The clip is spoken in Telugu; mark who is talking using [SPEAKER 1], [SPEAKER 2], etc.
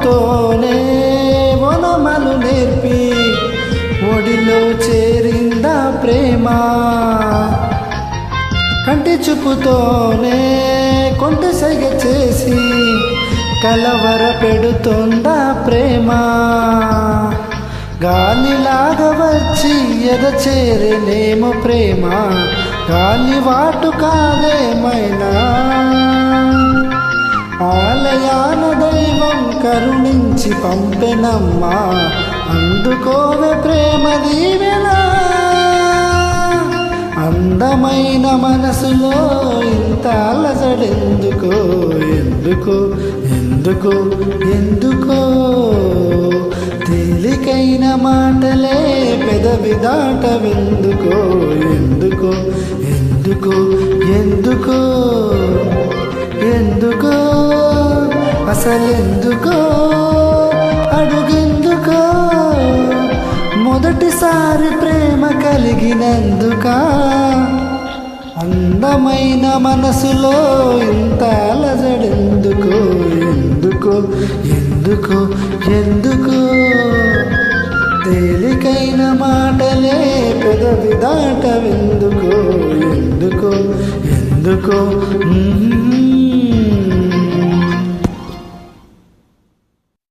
[SPEAKER 1] చూపుతోనే వనమలు నేర్పి ఒడిలో చేరిందా ప్రేమ. కంటి చూపుతోనే కొంటె సైగ చేసి కలవర పెడుతుందా ప్రేమ. గాలిలాగా వచ్చి ఎద చేరేనేమో ప్రేమ, గాలివాటు కాదేమైనా. ఆలయాన దైవం కరుణించి పంపెనమ్మా, అందుకోవే ప్రేమ దీవెన. అందమైన మనసులో ఇంత అలజడెందుకో, ఎందుకో ఎందుకో ఎందుకో. తేలికైన మాటలే పెదవి దాటవెందుకో, ఎందుకో ఎందుకో ఎందుకో ఎందుకో. అసలెందుకో అడుగెందుకో, మొదటిసారి ప్రేమ కలిగినందుకా. అందమైన మనసులో ఇంత అలజడెందుకో, ఎందుకో ఎందుకో ఎందుకో. తేలికైన మాటలే పెదవి దాటవెందుకో, ఎందుకో ఎందుకో.